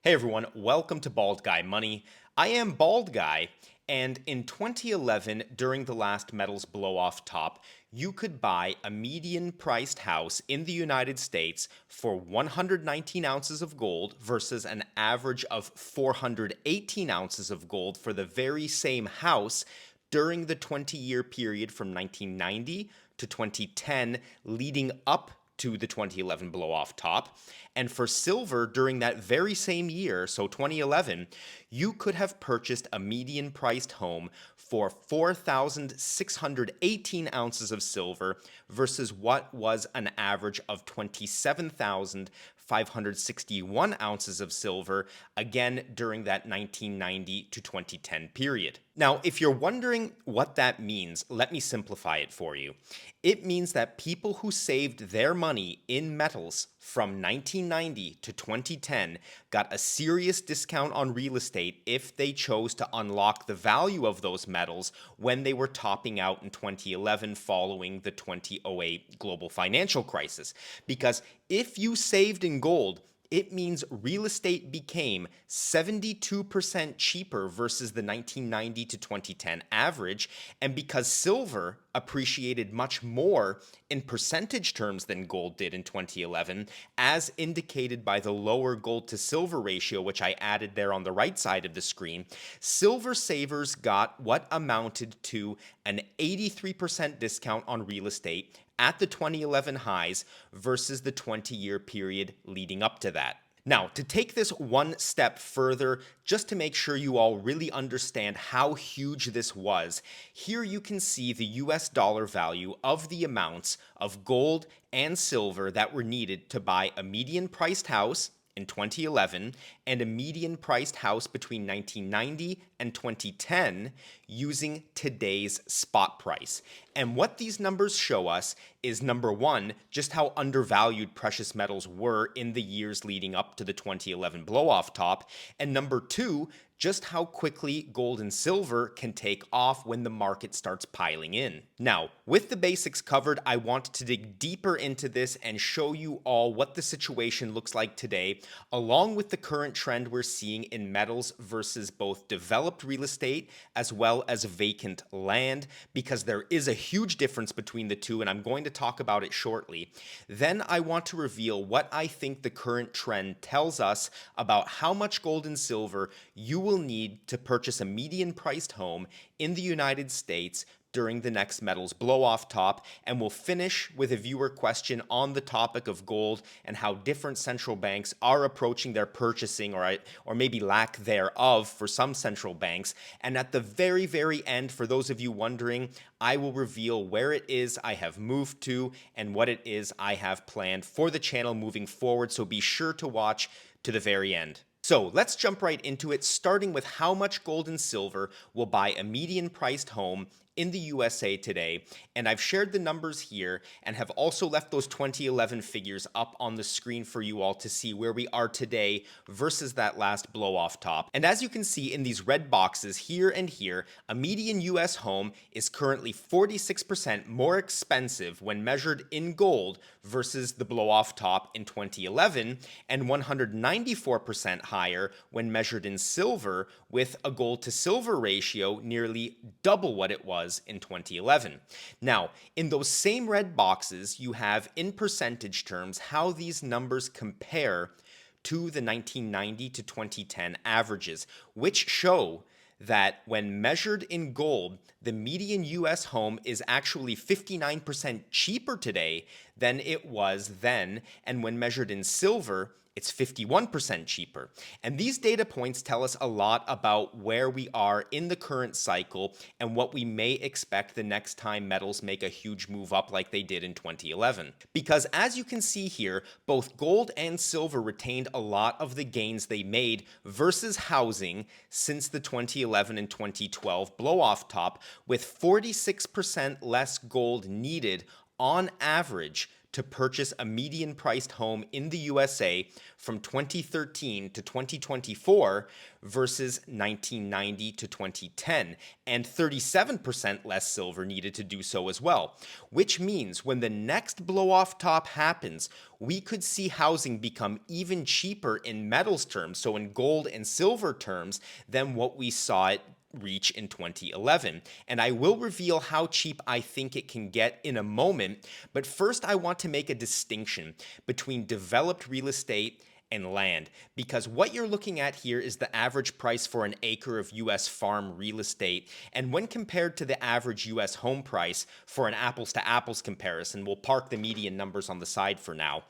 Hey everyone, welcome to Bald Guy Money. I am Bald Guy, and in 2011, during the last metals blow off top, you could buy a median priced house in the United States for 119 ounces of gold versus an average of 418 ounces of gold for the very same house during the 20-year period from 1990 to 2010, leading up to the 2011 blow off top. And for silver during that very same year, so 2011, you could have purchased a median priced home for 4,618 ounces of silver versus what was an average of 27,561 ounces of silver, again during that 1990 to 2010 period. Now, if you're wondering what that means, let me simplify it for you. It means that people who saved their money in metals from 1990 to 2010 got a serious discount on real estate if they chose to unlock the value of those metals when they were topping out in 2011 following the 2008 global financial crisis. Because if you saved in gold, it means real estate became 72% cheaper versus the 1990 to 2010 average. And because silver appreciated much more in percentage terms than gold did in 2011, as indicated by the lower gold to silver ratio, which I added there on the right side of the screen, silver savers got what amounted to an 83% discount on real estate at the 2011 highs versus the 20-year period leading up to that. Now, to take this one step further, just to make sure you all really understand how huge this was, here you can see the US dollar value of the amounts of gold and silver that were needed to buy a median priced house in 2011 and a median priced house between 1990 and 2010 using today's spot price. And what these numbers show us is, number one, just how undervalued precious metals were in the years leading up to the 2011 blow-off top, and number two, just how quickly gold and silver can take off when the market starts piling in. Now, with the basics covered, I want to dig deeper into this and show you all what the situation looks like today, along with the current trend we're seeing in metals versus both developed real estate as well as vacant land, because there is a huge difference between the two, and I'm going to talk about it shortly. Then I want to reveal what I think the current trend tells us about how much gold and silver you will need to purchase a median priced home in the United States during the next metals blow-off top, and we'll finish with a viewer question on the topic of gold and how different central banks are approaching their purchasing, or maybe lack thereof for some central banks. And at the very, very end, for those of you wondering, I will reveal where it is I have moved to and what it is I have planned for the channel moving forward, so be sure to watch to the very end. So let's jump right into it, starting with how much gold and silver will buy a median priced home in the USA today. And I've shared the numbers here and have also left those 2011 figures up on the screen for you all to see where we are today versus that last blow off top. And as you can see in these red boxes here and here, a median US home is currently 46% more expensive when measured in gold versus the blow off top in 2011, and 194% higher when measured in silver, with a gold to silver ratio nearly double what it was in 2011. Now, in those same red boxes, you have in percentage terms how these numbers compare to the 1990 to 2010 averages, which show that when measured in gold, the median US home is actually 59% cheaper today than it was then, and when measured in silver, it's 51% cheaper. And these data points tell us a lot about where we are in the current cycle and what we may expect the next time metals make a huge move up like they did in 2011. Because as you can see here, both gold and silver retained a lot of the gains they made versus housing since the 2011 and 2012 blow-off top, with 46% less gold needed on average to purchase a median priced home in the USA from 2013 to 2024 versus 1990 to 2010, and 37% less silver needed to do so as well, which means when the next blow-off top happens, we could see housing become even cheaper in metals terms, so in gold and silver terms, than what we saw it reach in 2011. And I will reveal how cheap I think it can get in a moment, but first I want to make a distinction between developed real estate and land, because what you're looking at here is the average price for an acre of US farm real estate, and when compared to the average US home price for an apples to apples comparison, we'll park the median numbers on the side for now.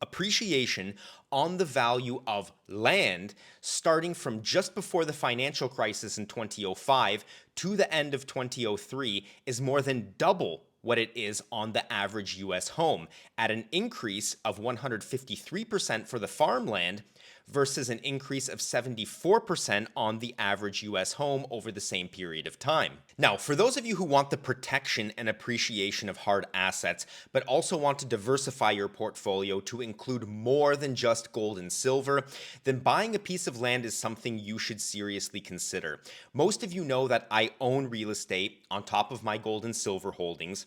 Appreciation on the value of land starting from just before the financial crisis in 2005 to the end of 2003 is more than double what it is on the average US home, at an increase of 153% for the farmland versus an increase of 74% on the average US home over the same period of time. Now, for those of you who want the protection and appreciation of hard assets, but also want to diversify your portfolio to include more than just gold and silver, then buying a piece of land is something you should seriously consider. Most of you know that I own real estate on top of my gold and silver holdings,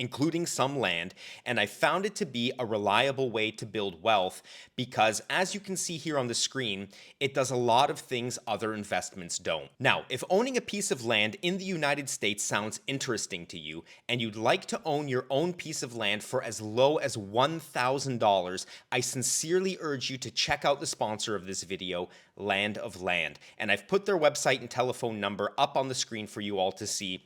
including some land, and I found it to be a reliable way to build wealth because, as you can see here on the screen, it does a lot of things other investments don't. Now, if owning a piece of land in the United States sounds interesting to you, and you'd like to own your own piece of land for as low as $1,000, I sincerely urge you to check out the sponsor of this video, Land of Land. And I've put their website and telephone number up on the screen for you all to see,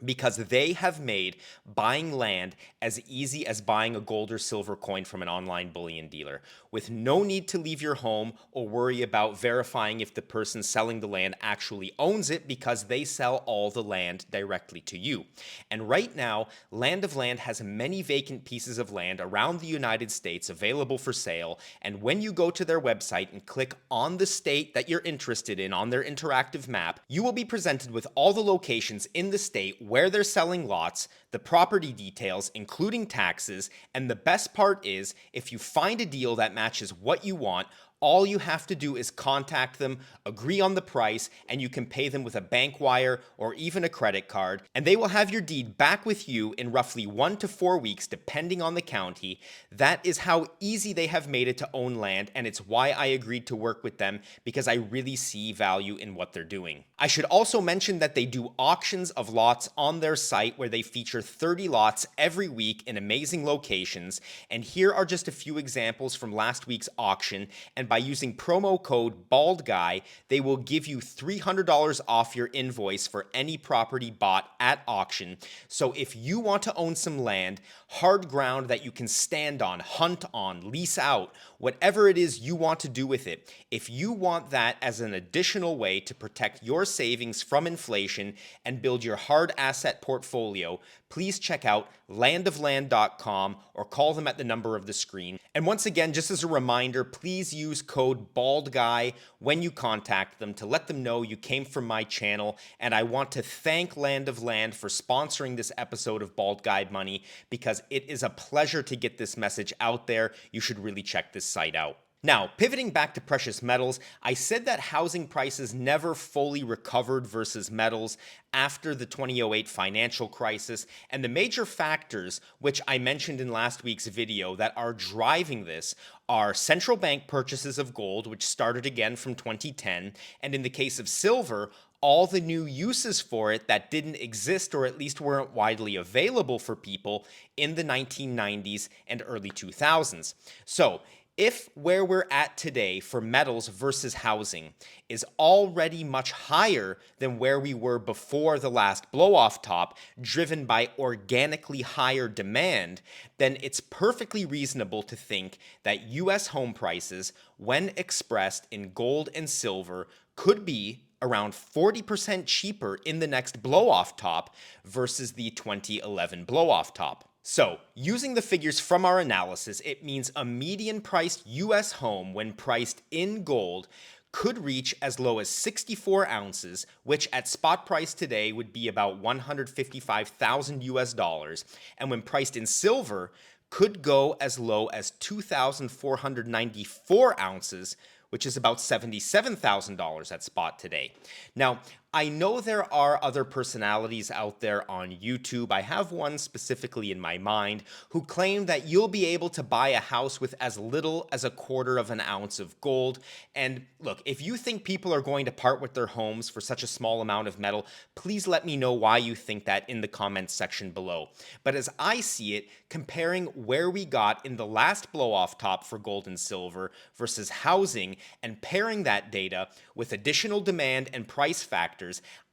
because they have made buying land as easy as buying a gold or silver coin from an online bullion dealer, with no need to leave your home or worry about verifying if the person selling the land actually owns it, because they sell all the land directly to you. And right now, Land of Land has many vacant pieces of land around the United States available for sale, and when you go to their website and click on the state that you're interested in on their interactive map, you will be presented with all the locations in the state where they're selling lots, the property details, including taxes, and the best part is, if you find a deal that matches what you want, all you have to do is contact them, agree on the price, and you can pay them with a bank wire or even a credit card, and they will have your deed back with you in roughly 1 to 4 weeks, depending on the county. That is how easy they have made it to own land, and it's why I agreed to work with them, because I really see value in what they're doing. I should also mention that they do auctions of lots on their site where they feature 30 lots every week in amazing locations, and here are just a few examples from last week's auction. And by using promo code BALDGUY, they will give you $300 off your invoice for any property bought at auction. So if you want to own some land, hard ground that you can stand on, hunt on, lease out, whatever it is you want to do with it, if you want that as an additional way to protect your savings from inflation and build your hard asset portfolio, please check out landofland.com or call them at the number of the screen. And once again, just as a reminder, please use code BALDGUY when you contact them to let them know you came from my channel. And I want to thank Land of Land for sponsoring this episode of Bald Guide Money, because it is a pleasure to get this message out there. You should really check this site out. Now, pivoting back to precious metals, I said that housing prices never fully recovered versus metals after the 2008 financial crisis, and the major factors, which I mentioned in last week's video, that are driving this are central bank purchases of gold, which started again from 2010, and in the case of silver, all the new uses for it that didn't exist, or at least weren't widely available for people in the 1990s and early 2000s. So, if where we're at today for metals versus housing is already much higher than where we were before the last blow-off top, driven by organically higher demand, then it's perfectly reasonable to think that US home prices, when expressed in gold and silver, could be around 40% cheaper in the next blow-off top versus the 2011 blow-off top. So, using the figures from our analysis, it means a median priced US home, when priced in gold, could reach as low as 64 ounces, which at spot price today would be about $155,000 US dollars, and when priced in silver, could go as low as 2,494 ounces, which is about $77,000 at spot today. Now, I know there are other personalities out there on YouTube. I have one specifically in my mind who claim that you'll be able to buy a house with as little as a quarter of an ounce of gold. And look, if you think people are going to part with their homes for such a small amount of metal, please let me know why you think that in the comments section below. But as I see it, comparing where we got in the last blow-off top for gold and silver versus housing and pairing that data with additional demand and price factors,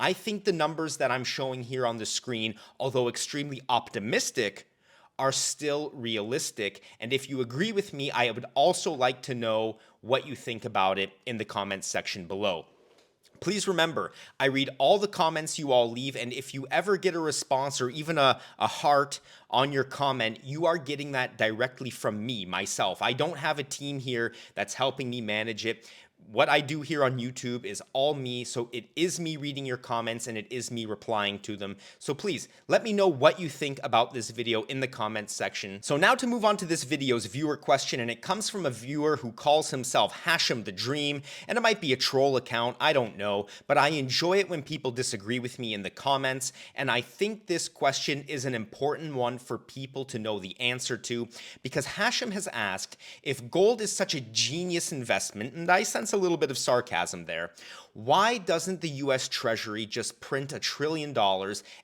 I think the numbers that I'm showing here on the screen, although extremely optimistic, are still realistic. And if you agree with me, I would also like to know what you think about it in the comments section below. Please remember, I read all the comments you all leave, and if you ever get a response or even a heart on your comment, you are getting that directly from me, myself. I don't have a team here that's helping me manage it. What I do here on YouTube is all me, so it is me reading your comments and it is me replying to them. So please, let me know what you think about this video in the comments section. So now to move on to this video's viewer question, and it comes from a viewer who calls himself Hashem the Dream, and it might be a troll account, I don't know, but I enjoy it when people disagree with me in the comments, and I think this question is an important one for people to know the answer to, because Hashem has asked, if gold is such a genius investment, and I sense a little bit of sarcasm there, why doesn't the US Treasury just print $1 trillion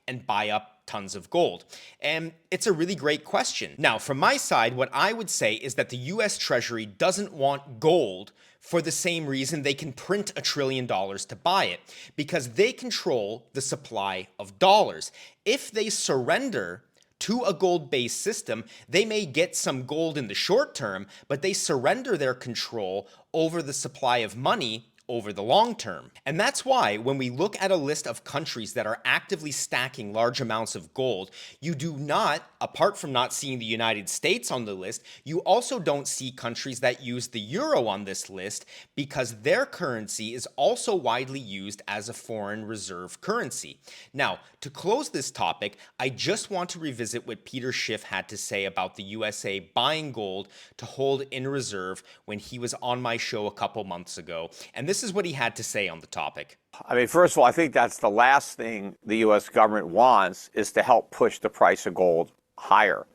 and buy up tons of gold? And it's a really great question. Now, from my side, what I would say is that the US Treasury doesn't want gold for the same reason they can print $1 trillion to buy it, because they control the supply of dollars. If they surrender to a gold-based system, they may get some gold in the short term, but they surrender their control over the supply of money over the long term. And that's why when we look at a list of countries that are actively stacking large amounts of gold, you do not, apart from not seeing the United States on the list, you also don't see countries that use the euro on this list, because their currency is also widely used as a foreign reserve currency. Now, to close this topic, I just want to revisit what Peter Schiff had to say about the USA buying gold to hold in reserve when he was on my show a couple months ago. And this is what he had to say on the topic. I mean, first of all, I think that's the last thing the U.S. government wants, is to help push the price of gold higher,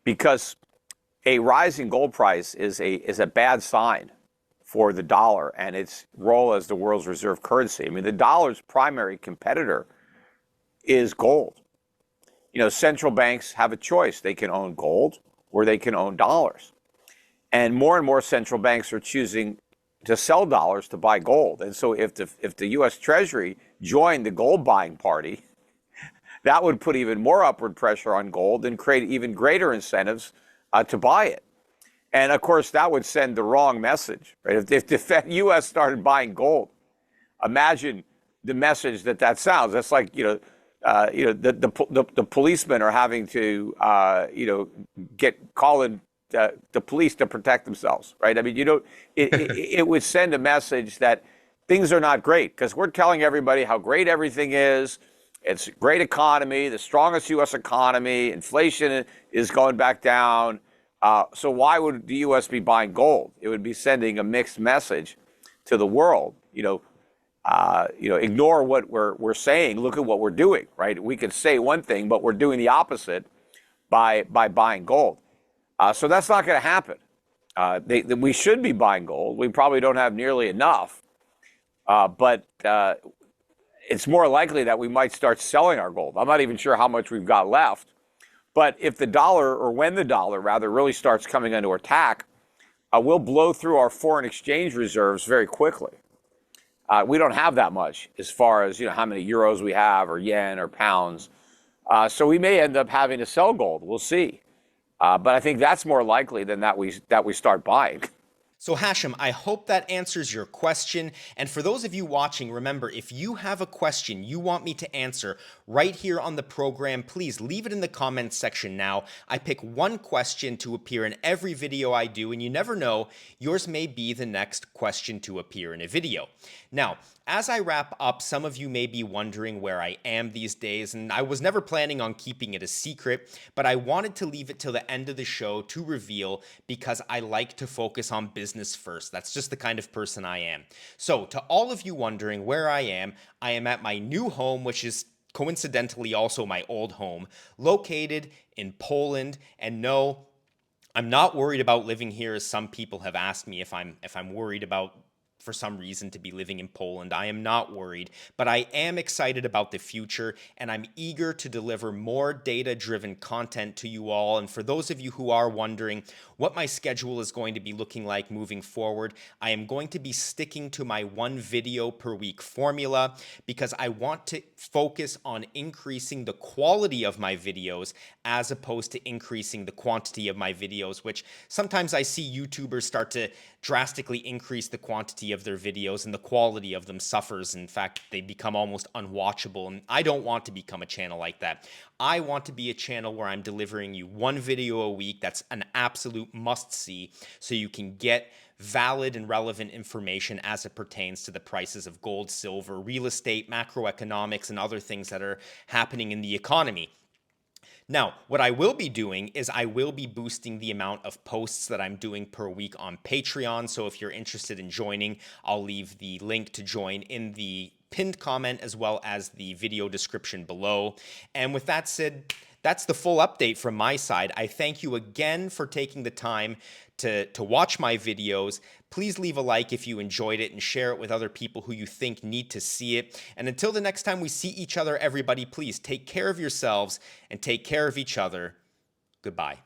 because a rising gold price is a bad sign for the dollar and its role as the world's reserve currency. I mean, the dollar's primary competitor is gold. You know, central banks have a choice. They can own gold or they can own dollars. And more central banks are choosing to sell dollars to buy gold. And so if the U.S. Treasury joined the gold buying party, that would put even more upward pressure on gold and create even greater incentives to buy it. And of course, that would send the wrong message, right? If the U.S. started buying gold, imagine the message that sounds. That's like, the policemen are having to, call in the police to protect themselves, right? I mean, it would send a message that things are not great, because we're telling everybody how great everything is. It's a great economy, the strongest U.S. economy. Inflation is going back down. So why would the U.S. be buying gold? It would be sending a mixed message to the world. Ignore what we're saying. Look at what we're doing, right? We could say one thing, but we're doing the opposite by buying gold. So that's not going to happen. We should be buying gold. We probably don't have nearly enough, but it's more likely that we might start selling our gold. I'm not even sure how much we've got left. But if the dollar, or when the dollar rather, really starts coming under attack, we'll blow through our foreign exchange reserves very quickly. We don't have that much as far as how many euros we have, or yen, or pounds. So we may end up having to sell gold. We'll see. But I think that's more likely than that we start buying. So Hashem, I hope that answers your question. And for those of you watching, remember, if you have a question you want me to answer right here on the program, please leave it in the comments section now. I pick one question to appear in every video I do, and you never know, yours may be the next question to appear in a video. Now, as I wrap up, some of you may be wondering where I am these days, and I was never planning on keeping it a secret, but I wanted to leave it till the end of the show to reveal because I like to focus on business first. That's just the kind of person I am. So, to all of you wondering where I am at my new home, which is coincidentally also my old home, located in Poland. And no, I'm not worried about living here, as some people have asked me if I'm worried about for some reason to be living in Poland. I am not worried, but I am excited about the future, and I'm eager to deliver more data-driven content to you all. And for those of you who are wondering what my schedule is going to be looking like moving forward, I am going to be sticking to my one video per week formula because I want to focus on increasing the quality of my videos as opposed to increasing the quantity of my videos, which sometimes I see YouTubers start to drastically increase the quantity of their videos and the quality of them suffers. In fact, they become almost unwatchable, and I don't want to become a channel like that. I want to be a channel where I'm delivering you one video a week that's an absolute must-see so you can get valid and relevant information as it pertains to the prices of gold, silver, real estate, macroeconomics, and other things that are happening in the economy. Now, what I will be doing is I will be boosting the amount of posts that I'm doing per week on Patreon. So if you're interested in joining, I'll leave the link to join in the pinned comment as well as the video description below. And with that said, that's the full update from my side. I thank you again for taking the time to watch my videos. Please leave a like if you enjoyed it and share it with other people who you think need to see it. And until the next time we see each other, everybody, please take care of yourselves and take care of each other. Goodbye.